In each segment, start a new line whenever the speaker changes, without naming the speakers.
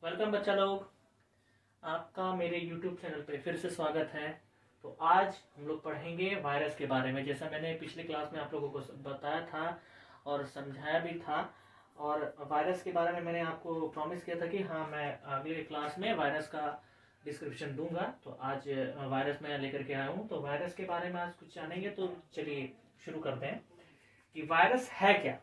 Welcome बच्चा लोग, आपका मेरे YouTube चैनल पे फिर से स्वागत है। तो आज हम लोग पढ़ेंगे वायरस के बारे में। जैसा मैंने पिछले क्लास में आप लोगों को बताया था और समझाया भी था, और वायरस के बारे में मैंने आपको प्रॉमिस किया था कि हाँ, मैं अगले क्लास में वायरस का डिस्क्रिप्शन दूंगा। तो आज वायरस मैं लेकर के आया हूँ। तो वायरस के बारे में आज कुछ जानेंगे। तो चलिए शुरू करते हैं कि वायरस है क्या।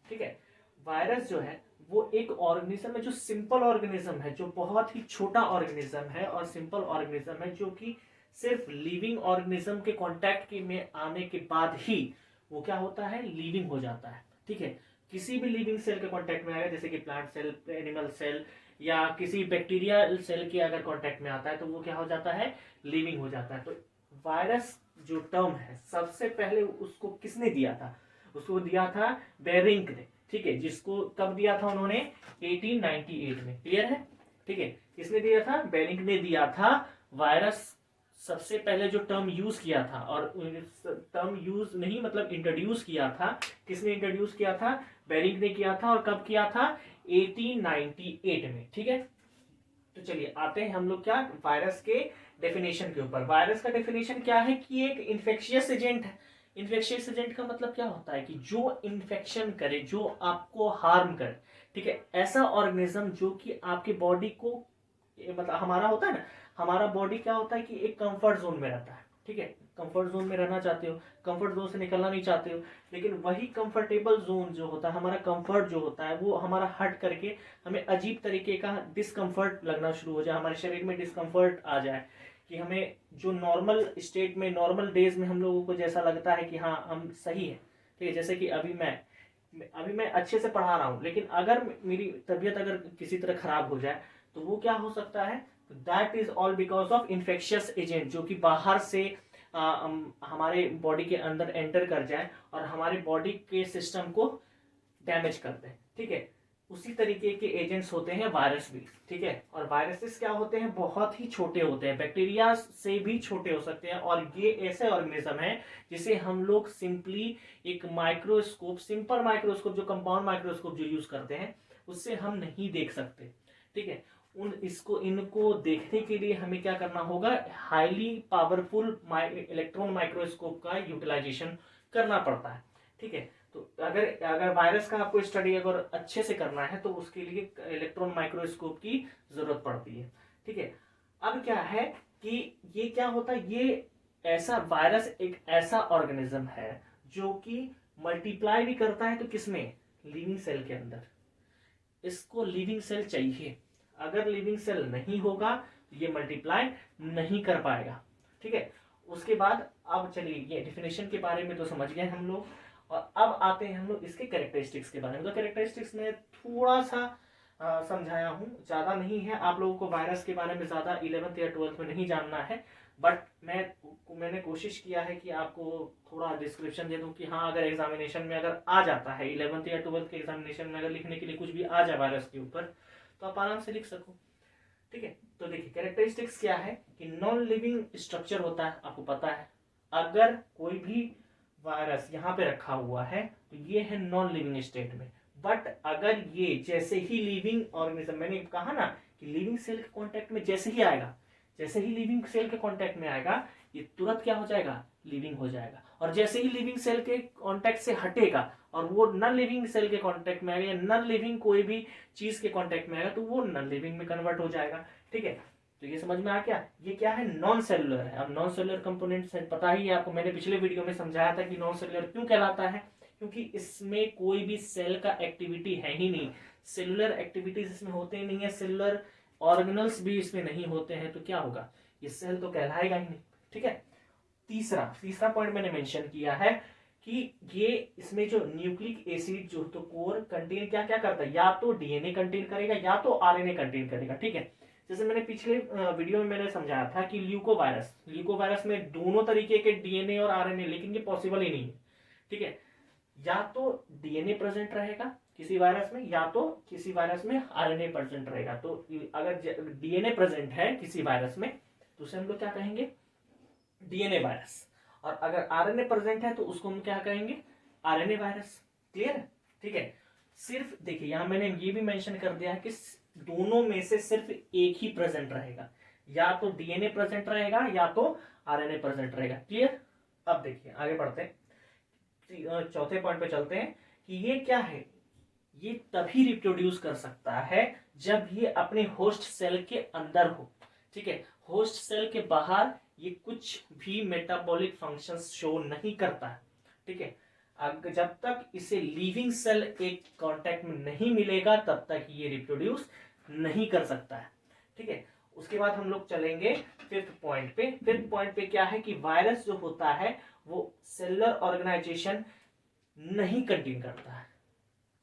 ठीक है, वायरस जो है वो एक ऑर्गेनिज्म है जो सिंपल ऑर्गेनिज्म है, जो बहुत ही छोटा ऑर्गेनिज्म है और सिंपल ऑर्गेनिज्म है, जो कि सिर्फ लिविंग ऑर्गेनिज्म के कांटेक्ट में आने के बाद ही वो क्या होता है, लिविंग हो जाता है। ठीक है, किसी भी लिविंग सेल के कांटेक्ट में आएगा, जैसे कि प्लांट सेल, एनिमल सेल या किसी बैक्टीरिया सेल के अगर कांटेक्ट में आता है तो वो क्या हो जाता है, लिविंग हो जाता है। तो वायरस जो टर्म है सबसे पहले उसको किसने दिया था, उसको दिया था बेरिंग ने। ठीक है, जिसको कब दिया था उन्होंने, 1898 में। क्लियर है। ठीक है, किसने दिया था, बेरिंग ने दिया था। वायरस सबसे पहले जो टर्म यूज किया था, और टर्म यूज नहीं मतलब इंट्रोड्यूस किया था, किसने इंट्रोड्यूस किया था, बेरिंग ने किया था। और कब किया था, 1898 में। ठीक है, तो चलिए आते हैं हम लोग क्या, वायरस के डेफिनेशन के ऊपर। वायरस का डेफिनेशन क्या है कि एक इन्फेक्शियस एजेंट है। इन्फेक्शियस एजेंट का मतलब क्या होता है कि जो इन्फेक्शन करे, जो आपको हार्म करे। ठीक है, ऐसा ऑर्गेनिज्म जो कि आपके बॉडी को, मतलब हमारा होता है ना, हमारा बॉडी क्या होता है कि एक कंफर्ट जोन में रहता है। ठीक है, कंफर्ट जोन में रहना चाहते हो, कंफर्ट जोन से निकलना नहीं चाहते हो, लेकिन वही कंफर्टेबल जोन जो होता है, हमारा कंफर्ट जो होता है, वो हमारा हट करके हमें अजीब तरीके का डिस्कम्फर्ट लगना शुरू हो जाए, हमारे शरीर में डिस्कम्फर्ट आ जाए, कि हमें जो नॉर्मल स्टेट में, नॉर्मल डेज में हम लोगों को जैसा लगता है कि हाँ हम सही है। ठीक है, जैसे कि अभी मैं अच्छे से पढ़ा रहा हूँ, लेकिन अगर मेरी तबीयत अगर किसी तरह खराब हो जाए तो वो क्या हो सकता है, that is all because of infectious agent, जो कि बाहर से हमारे बॉडी के अंदर एंटर कर जाए और हमारे बॉडी के सिस्टम को डैमेज करते हैं। ठीक है, उसी तरीके के एजेंट्स होते हैं वायरस भी। ठीक है, और वायरसेस क्या होते हैं, बहुत ही छोटे होते हैं, बैक्टीरिया से भी छोटे हो सकते हैं। और ये ऐसे ऑर्गेनिज्म है जिसे हम लोग सिंपली एक माइक्रोस्कोप, सिंपल माइक्रोस्कोप, जो कंपाउंड माइक्रोस्कोप जो यूज करते हैं, उससे हम नहीं देख सकते। ठीक है, इनको देखने के लिए हमें क्या करना होगा, हाईली पावरफुल इलेक्ट्रॉन माइक्रोस्कोप का यूटिलाइजेशन करना पड़ता है। ठीक है, तो अगर अगर वायरस का आपको स्टडी अगर अच्छे से करना है तो उसके लिए इलेक्ट्रॉन माइक्रोस्कोप की जरूरत पड़ती है। ठीक है, अब क्या है कि ये क्या होता है, ये ऐसा वायरस एक ऐसा ऑर्गेनिज्म है जो कि मल्टीप्लाई भी करता है। तो किसमें, लिविंग सेल के अंदर। इसको लिविंग सेल चाहिए, अगर लिविंग सेल नहीं होगा तो ये मल्टीप्लाई नहीं कर पाएगा। ठीक है, उसके बाद अब चलिए, ये डिफिनेशन के बारे में तो समझ गए हम लोग, और अब आते हैं हम लोग इसके कैरेक्टरिस्टिक्स के बारे में। तो कैरेक्टरिस्टिक्स में थोड़ा सा समझाया हूँ, ज्यादा नहीं है। आप लोगों को वायरस के बारे में ज्यादा 11th या 12th में नहीं जानना है, बट मैंने कोशिश किया है कि आपको थोड़ा डिस्क्रिप्शन दे दूं कि हाँ, अगर एग्जामिनेशन में अगर आ जाता है, 11th या 12th के एग्जामिनेशन में अगर लिखने के लिए कुछ भी आ जाए वायरस के ऊपर, तो आप आराम से लिख सको। ठीक है, तो देखिए कैरेक्टरिस्टिक्स क्या है कि नॉन लिविंग स्ट्रक्चर होता है, आपको पता है। अगर कोई भी वायरस यहाँ पे रखा हुआ है तो ये है नॉन लिविंग स्टेट में। बट अगर ये जैसे ही लिविंग ऑर्गेनिज्म, मैंने कहा ना कि लिविंग सेल के कांटेक्ट में जैसे ही आएगा, जैसे ही लिविंग सेल के कांटेक्ट में आएगा, ये तुरंत क्या हो जाएगा, लिविंग हो जाएगा। और जैसे ही लिविंग सेल के कांटेक्ट से हटेगा और वो नॉन लिविंग सेल के कांटेक्ट में आएगा, या नॉन लिविंग कोई भी चीज के कांटेक्ट में आएगा, तो वो नॉन लिविंग में कन्वर्ट हो जाएगा। ठीक है, तो ये समझ में आ गया, ये क्या है, नॉन सेलुलर है। अब नॉन सेलुलर कंपोनेंट्स पता ही है आपको, मैंने पिछले वीडियो में समझाया था कि नॉन सेलुलर क्यों कहलाता है, क्योंकि इसमें कोई भी सेल का एक्टिविटी है ही नहीं, सेलुलर एक्टिविटीज इसमें होते ही नहीं है, सेलुलर ऑर्गेनल्स भी इसमें नहीं होते हैं, तो क्या होगा, ये सेल तो कहलाएगा ही नहीं। ठीक है, तीसरा पॉइंट मैंने मेंशन किया है कि ये इसमें जो न्यूक्लिक एसिड जो तो कोर कंटेन क्या क्या करता है, या तो डीएनए कंटेन करेगा या तो आरएनए कंटेन करेगा। ठीक है, जैसे मैंने पिछले वीडियो में मैंने समझाया था कि ल्यूकोवायरस में दोनों तरीके के डीएनए और आरएनए, लेकिन ये पॉसिबल ही नहीं है। ठीक है, या तो डीएनए प्रेजेंट रहेगा किसी वायरस में, या तो किसी वायरस में आरएनए प्रेजेंट रहेगा। तो अगर डीएनए प्रेजेंट है किसी वायरस में तो उसे हम लोग क्या कहेंगे, डीएनए वायरस। और अगर आरएनए प्रेजेंट है तो उसको हम क्या कहेंगे, आरएनए वायरस। क्लियर है। ठीक है, सिर्फ देखिए यहां मैंने ये भी मेंशन कर दिया है कि दोनों में से सिर्फ एक ही प्रेजेंट रहेगा, या तो डीएनए प्रेजेंट रहेगा या तो आरएनए प्रेजेंट रहेगा। क्लियर? अब देखिए आगे बढ़ते हैं, चौथे पॉइंट पे चलते हैं कि ये क्या है, ये तभी रिप्रोड्यूस कर सकता है जब ये अपने होस्ट सेल के अंदर हो। ठीक है, होस्ट सेल के बाहर ये कुछ भी मेटाबॉलिक फंक्शंस शो नहीं करता है। ठीक है, जब तक इसे लिविंग सेल एक कांटेक्ट में नहीं मिलेगा तब तक ये रिप्रोड्यूस नहीं कर सकता है। ठीक है, उसके बाद हम लोग चलेंगे फिफ्थ पॉइंट पे। फिफ्थ पॉइंट पे क्या है कि वायरस जो होता है वो सेलुलर ऑर्गेनाइजेशन नहीं कंटेन करता है।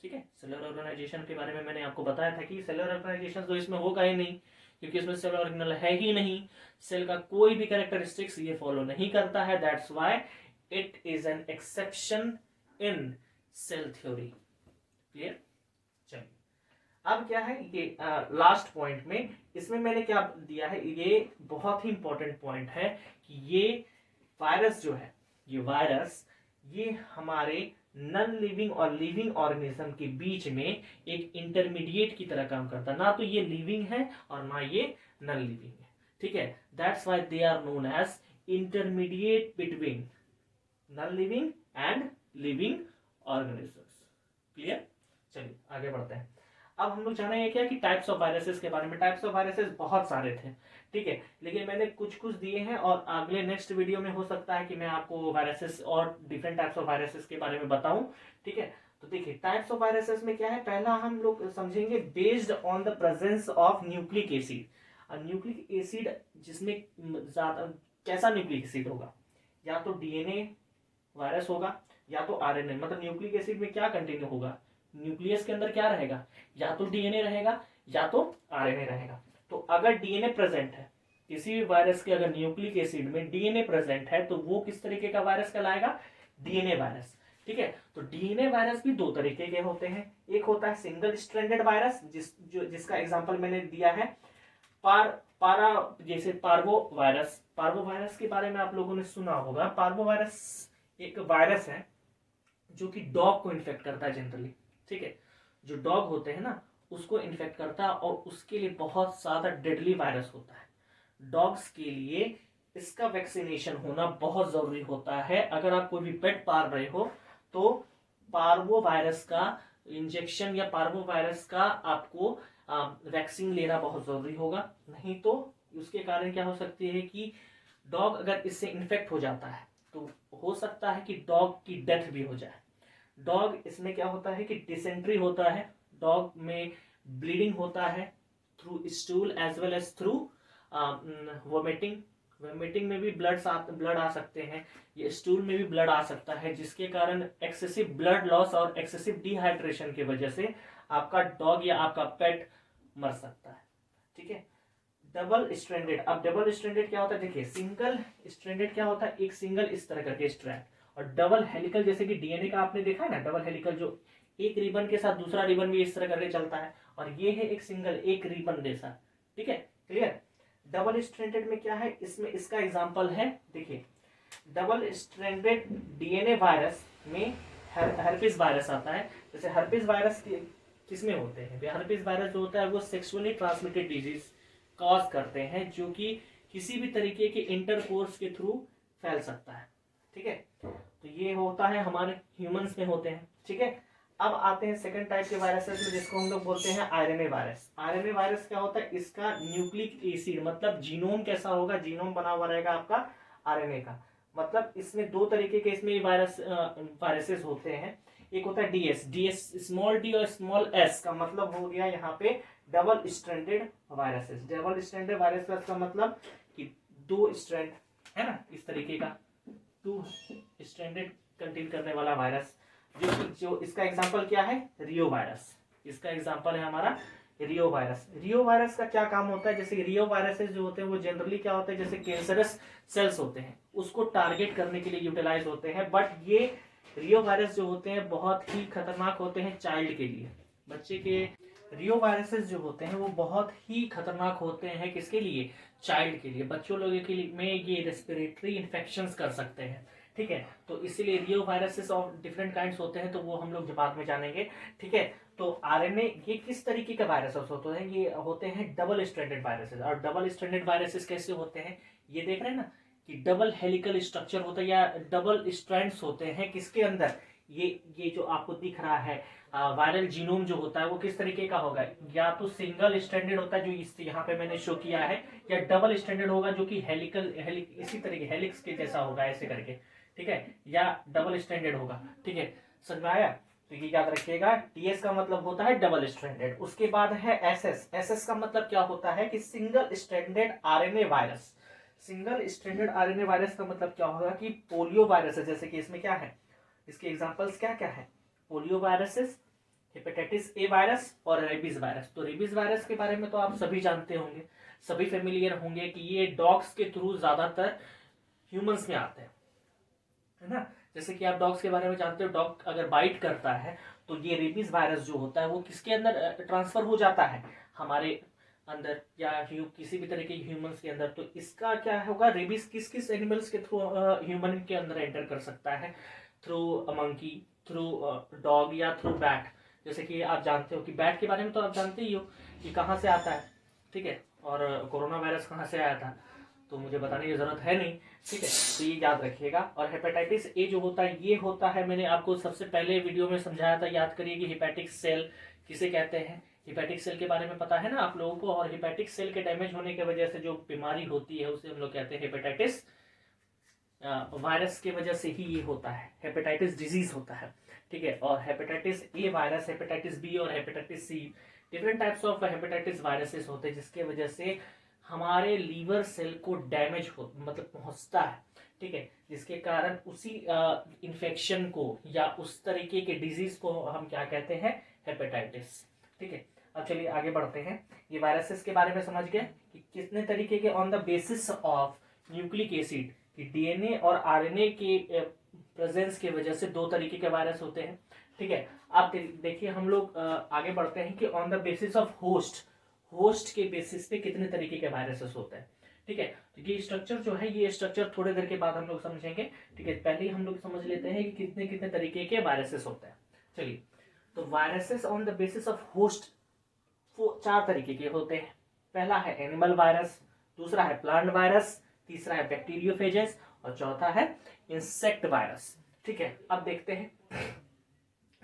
ठीक है, सेलुलर ऑर्गेनाइजेशन के बारे में मैंने आपको बताया था कि सेलुलर ऑर्गेनाइजेशन तो इसमें होगा ही नहीं, क्योंकि इसमें सेल ऑर्गेनल है ही नहीं, सेल का कोई भी कैरेक्टरिस्टिक्स ये फॉलो नहीं करता है। That's why it is an exception in cell theory. Clear? चलिए अब क्या है ये लास्ट पॉइंट में, इसमें मैंने क्या दिया है, ये बहुत ही इंपॉर्टेंट पॉइंट है कि ये वायरस जो है, ये वायरस ये हमारे नॉन लिविंग और लिविंग ऑर्गेनिज्म के बीच में एक इंटरमीडिएट की तरह काम करता है। ना तो ये लिविंग है और ना ये नॉन लिविंग है। ठीक है, that's why they are known as intermediate between non living and living organisms. Clear? चलिए आगे बढ़ते हैं। अब हम लोग जानेंगे क्या कि टाइप्स ऑफ वायरसेस के बारे में। टाइप्स ऑफ वायरसेस बहुत सारे थे, ठीक है, लेकिन मैंने कुछ कुछ दिए हैं और अगले नेक्स्ट वीडियो में हो सकता है कि मैं आपको वायरसेस और डिफरेंट टाइप्स ऑफ वायरसेस के बारे में बताऊं। ठीक है, तो देखिए टाइप्स ऑफ वायरसेस में क्या है, पहला हम लोग समझेंगे based on the presence of nucleic acid. Nucleic acid जिसमें ज्यादा कैसा न्यूक्लिक एसिड होगा, या तो डीएनए वायरस होगा या तो आरएनए। मतलब न्यूक्लिक एसिड में क्या कंटेन होगा, न्यूक्लियस के अंदर क्या रहेगा, या तो डीएनए रहेगा या तो आरएनए रहेगा। तो अगर डीएनए प्रेजेंट है किसी भी वायरस के, अगर न्यूक्लिक एसिड में डीएनए प्रेजेंट है तो वो किस तरीके का वायरस कहलाएगा, डीएनए वायरस। ठीक है, तो डीएनए वायरस भी दो तरीके के होते हैं। एक होता है सिंगल स्ट्रैंडेड वायरस, जिसका एग्जांपल मैंने दिया है जैसे पार्वो वायरस। पार्वो वायरस के बारे में आप लोगों ने सुना होगा। पार्वो वायरस एक वायरस है जो कि डॉग को इन्फेक्ट करता है जनरली। ठीक है, जो डॉग होते हैं ना उसको इन्फेक्ट करता है और उसके लिए बहुत ज्यादा डेडली वायरस होता है। डॉग्स के लिए इसका वैक्सीनेशन होना बहुत जरूरी होता है। अगर आप कोई भी पेट पाल रहे हो तो पार्वो वायरस का इंजेक्शन या पार्वो वायरस का आपको वैक्सीन लेना बहुत जरूरी होगा, नहीं तो उसके कारण क्या हो सकती है कि डॉग अगर इससे इन्फेक्ट हो जाता है तो हो सकता है कि डॉग की डेथ भी हो जाए। डॉग इसमें क्या होता है कि डिसेंट्री होता है, डॉग में ब्लीडिंग होता है through stool as well as through vomiting. Vomiting में भी ब्लड आ सकते हैं, ये स्टूल में भी ब्लड आ सकता है, जिसके कारण एक्सेसिव ब्लड लॉस और एक्सेसिव डिहाइड्रेशन की वजह से आपका डॉग या आपका पेट मर सकता है। ठीक है, डबल स्ट्रैंडेड। अब डबल स्ट्रैंडेड क्या होता है, देखिए सिंगल स्ट्रैंडेड क्या होता है, एक सिंगल इस तरह करके स्ट्रैंड, और डबल हेलिकल जैसे कि डीएनए का आपने देखा है ना, डबल हेलिकल जो एक रिबन के साथ दूसरा रिबन भी इस तरह करके चलता है, और ये है एक सिंगल एक रिबन जैसा। ठीक है, क्लियर? डबल स्ट्रैंडेड में क्या है, इसमें इसका एग्जांपल है, देखिए डबल स्ट्रैंडेड डीएनए वायरस में हर्पिस वायरस आता है। जैसे हर्पिस वायरस किसमें होते हैं, हर्पिस वायरस जो होता है वो सेक्सुअली ट्रांसमिटेड डिजीज कॉज करते हैं, जो कि किसी भी तरीके के इंटरकोर्स के थ्रू फैल सकता है। ठीक है, तो ये होता है हमारे ह्यूमंस में होते हैं। ठीक है, अब आते हैं सेकंड टाइप के वायरसेस में, जिसको हम लोग बोलते हैं आरएनए वायरस। आरएनए वायरस क्या होता है, इसका न्यूक्लिक एसिड मतलब जीनोम कैसा होगा, जीनोम बना हुआ रहेगा आपका आरएनए का। मतलब इसमें दो तरीके के इसमें वायरसेस होते हैं। एक होता है डीएस, स्मॉल डी और स्मॉल एस का मतलब हो गया यहाँ पे double stranded viruses. Double stranded virus का मतलब कि दो स्ट्रैंड है ना, इस तरीके का टू स्ट्रैंडेड कंटेन करने वाला वायरस। जो इसका एग्जांपल क्या है, रियो वायरस। इसका एग्जांपल है हमारा रियो वायरस। रियो वायरस का क्या काम होता है, जैसे रियो वायरसेस जो होते हैं वो जनरली क्या होता है, जैसे कैंसरस सेल्स होते हैं उसको टारगेट करने के लिए यूटिलाइज होते हैं। बट ये रियो वायरस जो होते हैं बहुत ही खतरनाक होते हैं चाइल्ड के लिए, बच्चे के। रियो वायरसेस जो होते हैं वो बहुत ही खतरनाक होते हैं, किसके लिए, चाइल्ड के लिए, बच्चों लोगों के लिए में ये रेस्पिरेटरी इन्फेक्शंस कर सकते हैं। ठीक है, तो इसीलिए रियो वायरसेस ऑफ डिफरेंट काइंड्स होते हैं, तो वो हम लोग बाद में जानेंगे। ठीक है, तो आरएनए ये किस तरीके के वायरसेस होते हैं? ये होते हैं डबल स्ट्रैंडेड वायरसेस। और डबल स्ट्रैंडेड वायरसेस कैसे होते हैं? ये देख रहे हैं ना कि डबल हेलिकल स्ट्रक्चर होता है या डबल स्ट्रैंड्स होते हैं किसके अंदर? ये जो आपको दिख रहा है वायरल जीनोम जो होता है वो किस तरीके का होगा? या तो सिंगल स्ट्रैंडेड होता है जो इस यहाँ पे मैंने शो किया है, या डबल स्ट्रैंडेड होगा जो कि इसी तरीके हेलिक्स के जैसा होगा ऐसे करके, ठीक है, या डबल स्ट्रैंडेड होगा। ठीक है, समझ में आया? तो ये याद रखिएगा, टीएस का मतलब होता है डबल स्ट्रैंडेड। उसके बाद है एसएस। एसएस का मतलब क्या होता है कि single stranded RNA virus. Single stranded RNA virus का मतलब क्या होगा कि पोलियो वायरस है, जैसे कि इसमें क्या है, इसके एग्जांपल्स क्या क्या है? Polio viruses, hepatitis A virus और रेबीज वायरस। तो रेबीज वायरस के बारे में तो आप सभी जानते होंगे, सभी फेमिलियर होंगे कि ये डॉग्स के थ्रू ज्यादातर ह्यूमंस में आते हैं, है ना। जैसे कि आप डॉग्स के बारे में जानते हो, डॉग अगर बाइट करता है तो ये रेबीज वायरस जो होता है वो किसके अंदर ट्रांसफर हो जाता है? हमारे अंदर या किसी भी तरह के ह्यूमंस के अंदर। तो इसका क्या होगा? रेबीज किस किस एनिमल्स के थ्रू ह्यूमन के अंदर एंटर कर सकता है? थ्रू मंकी, थ्रू डॉग या थ्रू बैट। जैसे कि आप जानते हो कि बैट के बारे में तो आप जानते ही हो कि कहाँ से आता है, ठीक है, और कोरोना वायरस कहाँ से आया था, तो मुझे बताने की जरूरत है नहीं, ठीक है। तो ये याद रखिएगा। और हेपेटाइटिस ए जो होता है ये होता है, मैंने आपको सबसे पहले वीडियो में समझाया था, याद करिए कि हेपेटिक सेल किसे कहते हैं। हेपेटिक सेल के बारे में पता है ना आप लोगों को। और हेपेटिक सेल के डैमेज होने की वजह से जो बीमारी होती है उसे हम लोग कहते हैं हेपेटाइटिस। वायरस की वजह से ही ये होता है, हेपेटाइटिस डिजीज होता है, ठीक है। और hepatitis A virus, hepatitis B और hepatitis C, different types of hepatitis viruses होते हैं जिसके वजह से हमारे लीवर सेल को डैमेज हो मतलब पहुंचता है, ठीक है, जिसके कारण उसी इन्फेक्शन को या उस तरीके के डिजीज को हम क्या कहते हैं? हेपेटाइटिस, ठीक है। अब चलिए आगे बढ़ते हैं। ये वायरसेस के बारे में समझ गए कि कितने तरीके के, on the basis of nucleic acid कि डीएनए और आरएनए के प्रेजेंस की वजह से दो तरीके के वायरस होते हैं, ठीक है। आप देखिए हम लोग आगे बढ़ते हैं कि on the basis of host के बेसिस पे कितने तरीके के वायरसेस होते हैं, ठीक है। तो ये स्ट्रक्चर जो है, ये स्ट्रक्चर थोड़ी देर के बाद हम लोग समझेंगे, ठीक है। पहले ही हम लोग समझ लेते हैं कि कितने कितने तरीके के वायरसेस होते हैं। चलिए, तो viruses on the basis of host चार तरीके के होते हैं। पहला है एनिमल वायरस, दूसरा है प्लांट वायरस, तीसरा है बैक्टीरियोफेजेस और चौथा है इंसेक्ट वायरस, ठीक है। अब देखते हैं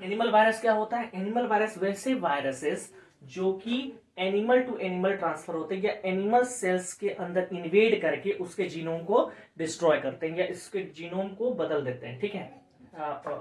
एनिमल वायरस क्या होता है। एनिमल वायरस वैसे वायरसेस जो कि एनिमल टू एनिमल ट्रांसफर होते हैं या एनिमल सेल्स के अंदर इन्वेड करके उसके जीनोम को डिस्ट्रॉय करते हैं या इसके जीनोम को बदल देते हैं, ठीक है।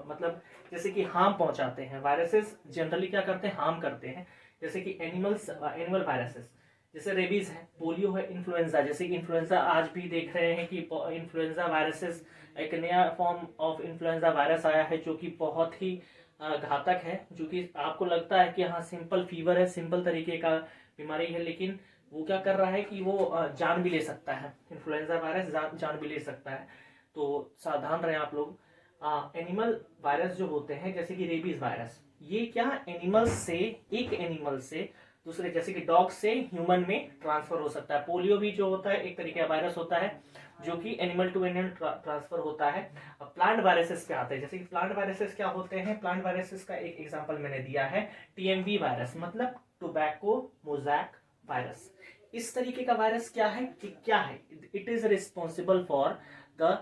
मतलब जैसे कि हार्म पहुंचाते हैं। वायरसेस जनरली क्या करते हैं? हार्म करते हैं। जैसे कि एनिमल वायरसेस जैसे रेबीज है, पोलियो है, इन्फ्लुएंजा। जैसे कि इन्फ्लुएंजा आज भी देख रहे हैं कि इन्फ्लुएंजा वायरसेस, एक नया फॉर्म ऑफ इन्फ्लुएंजा वायरस आया है जो कि बहुत ही घातक है, जो कि आपको लगता है कि हाँ सिंपल फीवर है, सिंपल तरीके का बीमारी है, लेकिन वो क्या कर रहा है कि वो जान भी ले सकता है। इन्फ्लुएंजा वायरस जान भी ले सकता है, तो सावधान रहें आप लोग। एनिमल वायरस जो होते हैं जैसे कि रेबीज वायरस, ये क्या एनिमल से, एक एनिमल से दूसरे, जैसे कि डॉग से ह्यूमन में ट्रांसफर हो सकता है। पोलियो भी जो होता है एक तरीके का वायरस होता है जो कि एनिमल टू एनिमल ट्रांसफर होता है। अब प्लांट वायरसेस क्या आते हैं? जैसे कि प्लांट वायरसेस क्या होते हैं? प्लांट वायरसेस का एक एग्जांपल मैंने दिया है, टीएमवी वायरस, मतलब टोबैको मोजैक वायरस। इस तरीके का वायरस क्या है कि क्या है? It is responsible for the,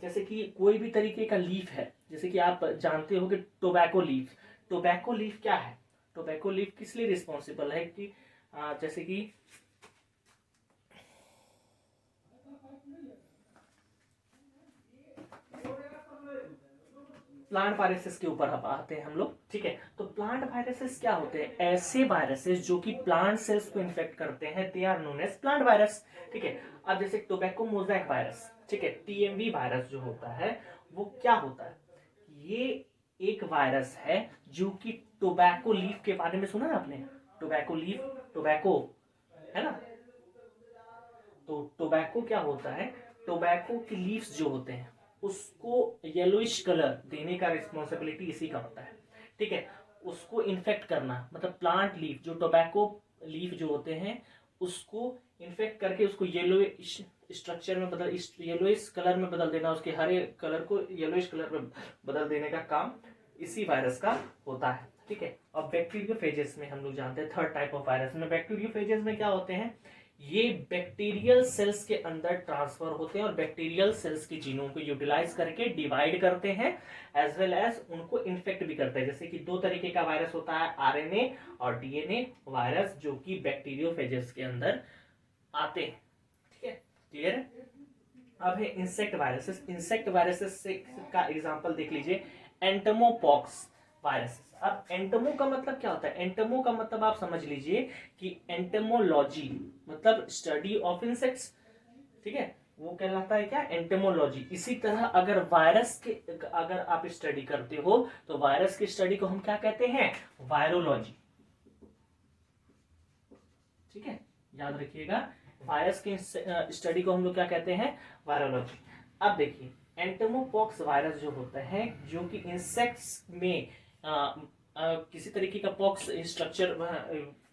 जैसे कि कोई भी तरीके का लीफ है, जैसे कि आप जानते हो कि टोबैको लीफ। टोबैको लीफ क्या है? टोबैको लीफ किस लिए रिस्पॉन्सिबल है कि जैसे कि प्लांट वायरसेस के ऊपर आते हैं हम लोग, ठीक है। तो प्लांट वायरसेस क्या होते हैं? ऐसे वायरसेस जो कि प्लांट सेल्स को इन्फेक्ट करते हैं, they are known as plant virus, ठीक है। अब जैसे टोबैको मोजैक वायरस, ठीक है, टीएमवी वायरस जो होता है वो क्या होता है? ये एक वायरस है जो कि टोबैको लीफ के बारे में सुना है आपने? टोबैको लीफ, टोबैको, है ना। तो टोबैको क्या होता है? टोबैको के लीव्स जो होते हैं उसको येलोइश कलर देने का रिस्पॉन्सिबिलिटी इसी का होता है, ठीक है। उसको इन्फेक्ट करना, मतलब प्लांट लीफ, जो टोबैको लीफ जो होते हैं उसको इन्फेक्ट करके उसको येलोइश स्ट्रक्चर में बदल, येलोइश कलर में बदल देना, उसके हरे कलर को येलोइश कलर में बदल देने का काम इसी वायरस का होता है, ठीक है। और बैक्टीरियोफेजेस में हम लोग जानते हैं थर्ड टाइप ऑफ वायरस में। बैक्टीरियोफेजेस में क्या होते हैं, ये बैक्टीरियल सेल्स के अंदर ट्रांसफर होते हैं और बैक्टीरियल सेल्स के जीनोम को यूटिलाइज करके डिवाइड करते हैं, एज वेल एज उनको इन्फेक्ट भी करते हैं। जैसे कि दो तरीके का वायरस होता है, आरएनए और डीएनए वायरस, जो कि बैक्टीरियोफेजेस के अंदर आते हैं। ठीक है, क्लियर है। अब है इंसेक्ट वायरसेस। इंसेक्ट वायरसेस से का एग्जांपल देख लीजिए, एंटमोपॉक्स वायरस। अब एंटमो का मतलब क्या होता है, एंटमो का मतलब आप समझ लीजिए कि एंटमोलॉजी मतलब स्टडी ऑफ इंसेक्ट्स, ठीक है, वो कहलाता है क्या, एंटमोलॉजी। इसी तरह अगर वायरस के अगर आप स्टडी करते हो तो वायरस की स्टडी को हम क्या कहते हैं, वायरोलॉजी। ठीक है, याद रखिएगा, वायरस की स्टडी को हम लोग क्या कहते हैं, वायरोलॉजी। अब देखिए, एंटमोपॉक्स वायरस जो होता है, जो कि इंसेक्ट्स में किसी तरीके का पॉक्स स्ट्रक्चर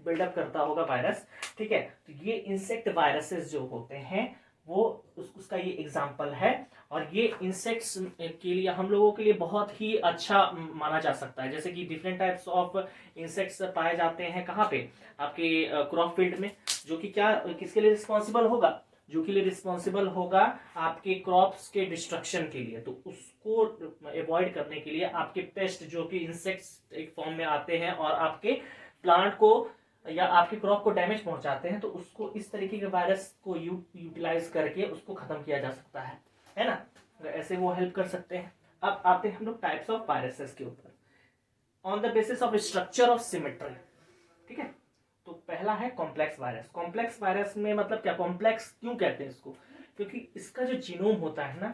बिल्डअप करता होगा वायरस, ठीक है। तो ये इंसेक्ट वायरसेस जो होते हैं वो उसका ये एग्जाम्पल है। और ये इंसेक्ट्स के लिए, हम लोगों के लिए बहुत ही अच्छा माना जा सकता है। जैसे कि डिफरेंट टाइप्स ऑफ इंसेक्ट्स पाए जाते हैं कहाँ पे, आपके क्रॉप फील्ड में, जो कि क्या किसके लिए रिस्पॉन्सिबल होगा, जो के लिए रिस्पॉन्सिबल होगा आपके क्रॉप्स के डिस्ट्रक्शन के लिए। तो उसको अवॉइड करने के लिए आपके पेस्ट जो कि इंसेक्ट्स एक फॉर्म में आते हैं और आपके प्लांट को या आपके क्रॉप को डैमेज पहुंचाते हैं, तो उसको इस तरीके के वायरस को यूटिलाइज करके उसको खत्म किया जा सकता है ना। तो ऐसे वो हेल्प कर सकते हैं। अब आते हैं हम लोग टाइप्स ऑफ वायरसेस के ऊपर, on the basis of structure of symmetry. ठीक है, तो पहला है कॉम्प्लेक्स वायरस। कॉम्प्लेक्स वायरस में मतलब क्या, कॉम्प्लेक्स क्यों कहते हैं इसको, क्योंकि इसका जो जीनोम होता है ना,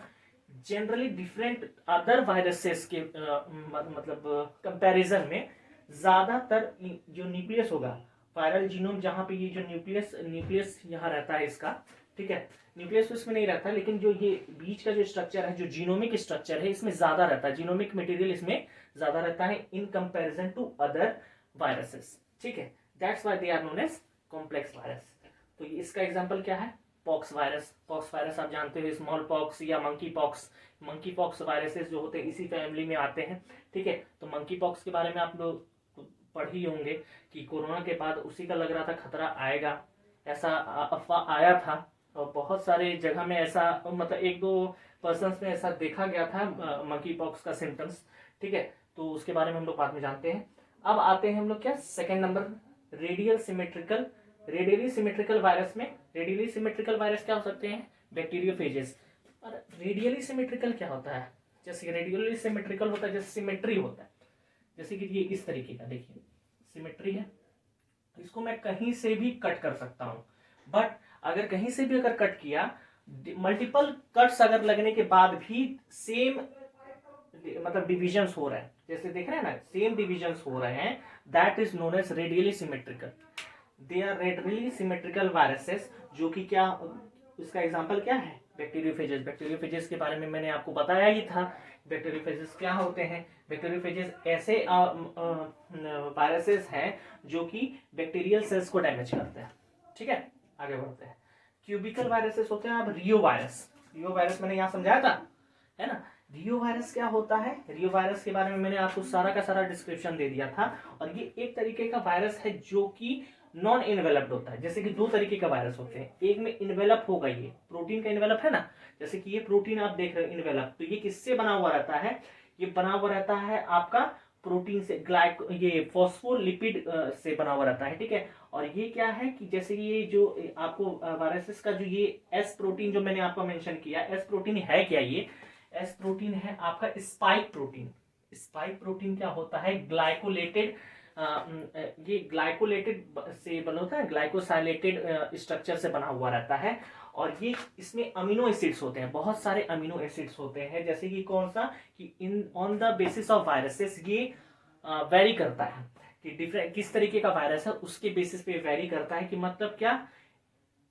जनरली डिफरेंट अदर वायरसेस के मतलब कंपैरिजन में ज्यादातर जो न्यूक्लियस होगा, वायरल जीनोम जहां पे ये जो न्यूक्लियस यहाँ रहता है इसका, ठीक है, न्यूक्लियस उसमें नहीं रहता, लेकिन जो ये बीच का जो स्ट्रक्चर है, जो जीनोमिक स्ट्रक्चर है, इसमें ज्यादा रहता है, जीनोमिक मटेरियल इसमें ज्यादा रहता है in comparison to other viruses. ठीक है, that's why they are known as complex virus. तो इसका एग्जांपल क्या है, पॉक्स वायरस। पॉक्स वायरस आप जानते हो, स्मॉल पॉक्स या monkey pox. Monkey pox viruses जो होते हैं इसी फैमिली में आते हैं। ठीक है, तो मंकी पॉक्स के बारे में आप लोग पढ़ ही होंगे कि कोरोना के बाद उसी का लग रहा था खतरा आएगा, ऐसा अफवाह आया था, और बहुत सारे जगह में ऐसा मतलब एक दो पर्सन्स में ऐसा देखा गया था मंकी पॉक्स का सिम्टम्स। ठीक है, तो उसके बारे में हम लोग बाद में जानते हैं। अब आते हैं हम लोग क्या, second number, radially symmetrical virus में। रेडियली सिमेट्रिकल वायरस क्या हो सकते हैं, बैक्टीरियोफेजेस। और रेडियली सिमेट्रिकल क्या होता है, जैसे रेडियली सिमेट्रिकल होता है जैसे सिमेट्री होता है, जैसे कि ये इस तरीके का देखिए सिमेट्री है, इसको मैं कहीं से भी कट कर सकता हूं, बट अगर कहीं से भी अगर कट किया, मल्टीपल कट्स अगर लगने के बाद भी सेम मतलब डिविजन्स हो रहे हैं, जैसे देख रहे हैं ना, सेम डिविजन्स हो रहे हैं, that is known as radially symmetrical. They are radially symmetrical viruses, जो कि क्या, इसका एग्जांपल क्या है, बैक्टीरियोफेजेस। बैक्टीरियोफेजेस के बारे में मैंने आपको बताया ही था। बैक्टीरियोफेजेस क्या होते हैं, बैक्टीरियोफेजेस ऐसे वायरसेस हैं जो कि बैक्टीरियल सेल्स को डैमेज करते हैं। ठीक है, आगे बढ़ते हैं। क्यूबिकल वायरसेस होते हैं। अब रियो वायरस मैंने यहाँ समझाया था, है ना। रियो वायरस क्या होता है, रियो वायरस के बारे में मैंने आपको सारा का सारा डिस्क्रिप्शन दे दिया था। और ये एक तरीके का वायरस है जो कि नॉन इन्वेलप्ड होता है। जैसे कि दो तरीके का वायरस होते हैं, एक में इन्वेलप होगा, ये प्रोटीन का इन्वेलप है ना, जैसे कि ये प्रोटीन आप देख रहे हो इन्वेलप, तो ये किससे बना हुआ रहता है, ये बना हुआ रहता है आपका प्रोटीन से, ये फॉस्फोलिपिड से बना हुआ रहता है। ठीक है, और ये क्या है कि जैसे कि ये जो आपको वायरसेस का जो ये एस प्रोटीन जो मैंने आपको मेंशन किया, एस प्रोटीन है क्या, ये एस प्रोटीन है आपका स्पाइक प्रोटीन। स्पाइक प्रोटीन क्या होता है, ग्लाइकोलेटेड, ये ग्लाइकोलेटेड से बना होता है, ग्लाइकोसाइलेटेड स्ट्रक्चर से बना हुआ रहता है। और ये इसमें अमीनो एसिड्स होते हैं, बहुत सारे अमीनो एसिड्स होते हैं। जैसे कि कौन सा, कि in on the basis of viruses ये वेरी करता है कि डिफरेंट किस तरीके का वायरस है, उसके बेसिस पे वेरी करता है। कि मतलब क्या,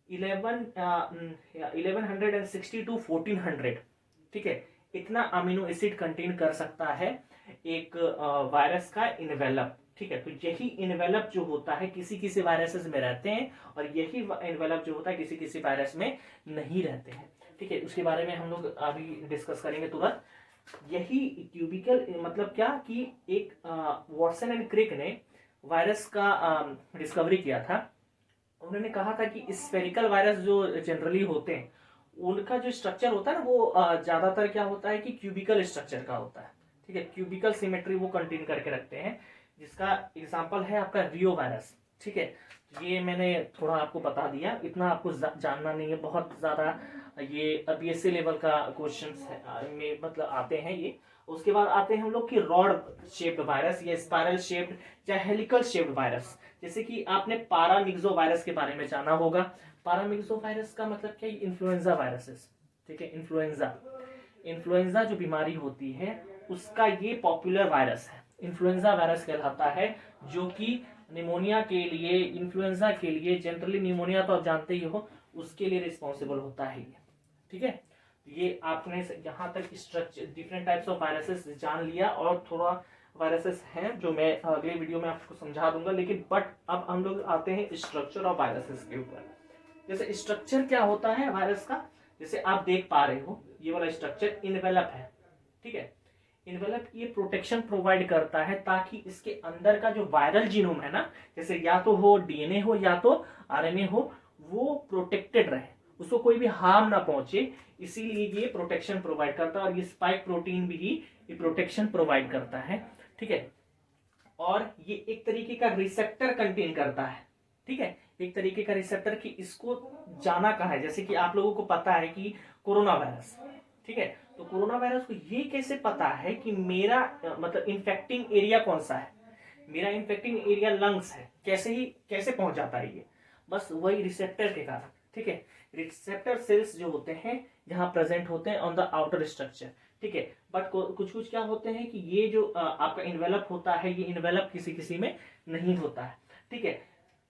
1160 टू 1400, ठीक है, इतना अमीनो एसिड कंटेन कर सकता है एक वायरस का इन्वेलप। ठीक है, तो यही इन्वेलप जो होता है किसी किसी वायरसेस में रहते हैं, और यही इन्वेलप जो होता है किसी किसी वायरस में नहीं रहते हैं। ठीक है, उसके बारे में हम लोग अभी डिस्कस करेंगे तुरंत। यही क्यूबिकल मतलब क्या कि एक वॉटसन एंड क्रिक ने वायरस का डिस्कवरी किया था। उन्होंने कहा था कि स्फेरिकल वायरस जो जनरली होते हैं उनका जो स्ट्रक्चर होता है ना वो ज्यादातर क्या होता है कि क्यूबिकल स्ट्रक्चर का होता है। ठीक है, क्यूबिकल सिमेट्री वो कंटेन करके रखते हैं, जिसका एग्जांपल है आपका रियो वायरस। ठीक है, ये मैंने थोड़ा आपको बता दिया, इतना आपको जानना नहीं है बहुत ज्यादा। ये बीएससी लेवल का क्वेश्चन में मतलब आते हैं ये। उसके बाद आते हैं हम लोग की रॉड शेप्ड वायरस या स्पाइरल शेप्ड या हेलिकल शेप्ड वायरस। जैसे कि आपने पारामिक्सो वायरस के बारे में जाना होगा। पारामिक्सो वायरस का मतलब क्या, इन्फ्लुएंजा वायरसेस। ठीक है, इन्फ्लुएंजा जो बीमारी होती है उसका ये पॉपुलर वायरस है, इन्फ्लुएंजा वायरस कहलाता है, जो कि निमोनिया के लिए, इन्फ्लुएंजा के लिए, जनरली निमोनिया तो आप जानते ही हो, उसके लिए रिस्पॉन्सिबल होता है ये। ठीक है, ये आपने यहाँ तक structure different types of viruses जान लिया, और थोड़ा वायरसेस हैं जो मैं अगले वीडियो में आपको समझा दूंगा। लेकिन बट अब हम लोग आते हैं स्ट्रक्चर ऑफ वायरसेस के ऊपर। जैसे स्ट्रक्चर क्या होता है वायरस का, जैसे आप देख पा रहे हो ये वाला स्ट्रक्चर इनवेलप है। ठीक है, इनवेलप ये प्रोटेक्शन प्रोवाइड करता है ताकि इसके अंदर का जो वायरल जीनोम है ना, जैसे या तो हो डीएनए हो या तो आरएनए हो, वो प्रोटेक्टेड रहे, उसको कोई भी हार्म ना पहुंचे, इसीलिए ये प्रोटेक्शन प्रोवाइड करता है। और ये स्पाइक प्रोटीन भी ये प्रोटेक्शन प्रोवाइड करता है। ठीक है, और ये एक तरीके का रिसेप्टर कंटेन करता है। ठीक है, एक तरीके का रिसेप्टर कि इसको जाना कहाँ है। जैसे कि आप लोगों को पता है कि कोरोना वायरस, ठीक है, तो कोरोना वायरस को ये कैसे पता है कि मेरा मतलब इन्फेक्टिंग एरिया कौन सा है, मेरा इन्फेक्टिंग एरिया लंग्स है, कैसे पहुंच जाता है ये, बस वही रिसेप्टर के कारण। ठीक है, रिसेप्टर सेल्स जो होते हैं जहां प्रेजेंट होते हैं ऑन द आउटर स्ट्रक्चर। ठीक है, बट कुछ कुछ क्या होते हैं कि ये जो आपका इन्वेलप होता है, ये इन्वेलप किसी किसी में नहीं होता है। ठीक है,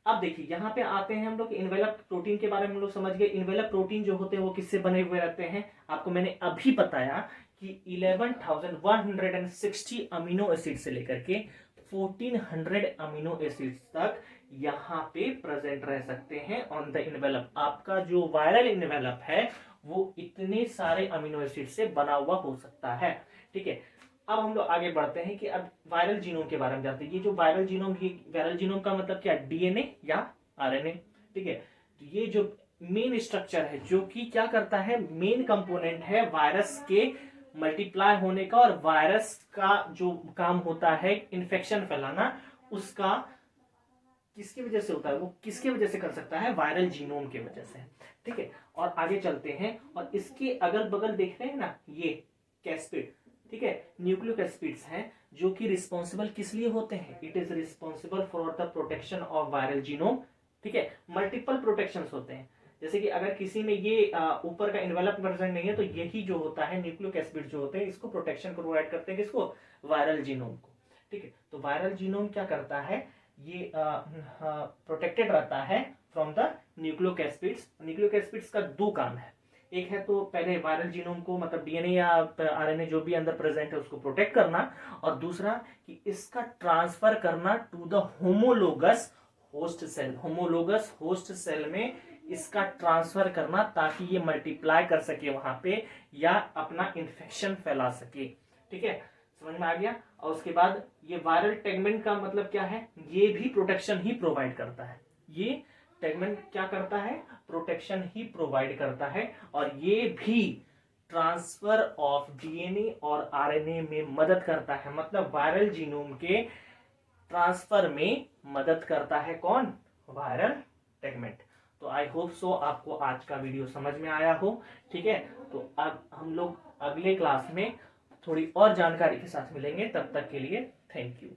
अब देखिए यहाँ पे आते हैं हम लोग इन्वेलप प्रोटीन के बारे में हम लोग समझ गए। इन्वेलप प्रोटीन जो होते हैं वो किससे बने हुए रहते हैं, आपको मैंने अभी बताया कि 11,160 अमीनो एसिड से लेकर के 1400 अमीनो एसिड्स तक यहाँ पे प्रेजेंट रह सकते हैं ऑन द इन्वेलप। आपका जो वायरल इन्वेलप है वो इतने सारे अमीनो एसिड से बना हुआ हो सकता है। ठीक है, अब हम लोग आगे बढ़ते हैं कि अब वायरल जीनोम के बारे में जानते हैं। ये जो वायरल जीनोम का मतलब क्या, डीएनए या आरएनए। ठीक है, तो ये जो मेन स्ट्रक्चर है जो कि क्या करता है, मेन कंपोनेंट है वायरस के मल्टीप्लाई होने का, और वायरस का जो काम होता है इन्फेक्शन फैलाना, उसका किसकी वजह से होता है, वो किसकी वजह से कर सकता है, वायरल जीनोम की वजह से। ठीक है, और आगे चलते हैं, और इसके अगल बगल देख रहे हैं ना ये कैस्पिड, ठीक है, न्यूक्लियोकैस्पिड्स हैं जो कि रिस्पॉन्सिबल किस लिए होते हैं, it is responsible for the protection of viral genome. ठीक है, मल्टीपल प्रोटेक्शंस होते हैं, जैसे कि अगर किसी में ये ऊपर का इन्वेलप प्रेजेंट नहीं है तो यही जो होता है न्यूक्लियोकैस्पिड जो होते हैं इसको प्रोटेक्शन प्रोवाइड करते हैं, किसको, वायरल जीनोम को। ठीक है, तो वायरल जीनोम क्या करता है, ये प्रोटेक्टेड रहता है फ्रॉम द न्यूक्लियोकैस्पिड्स। न्यूक्लियोकैस्पिड्स का दो काम है, एक है तो पहले वायरल जीनोम को मतलब डीएनए या आरएनए जो भी अंदर प्रेजेंट है उसको प्रोटेक्ट करना, और दूसरा कि इसका ट्रांसफर करना to the homologous host cell, homologous host cell में इसका ट्रांसफर करना ताकि ये मल्टीप्लाई कर सके वहां पे या अपना इन्फेक्शन फैला सके। ठीक है, समझ में आ गया। और उसके बाद ये वायरल टेगमेंट का मतलब क्या है, ये भी प्रोटेक्शन ही प्रोवाइड करता है, ये टेगमेंट क्या करता है, प्रोटेक्शन ही प्रोवाइड करता है, और ये भी ट्रांसफर ऑफ डीएनए और आरएनए में मदद करता है, मतलब वायरल जीनोम के ट्रांसफर में मदद करता है कौन, वायरल टेगमेंट। तो आई होप सो आपको आज का वीडियो समझ में आया हो। ठीक है, तो अब हम लोग अगले क्लास में थोड़ी और जानकारी के साथ मिलेंगे, तब तक के लिए थैंक यू।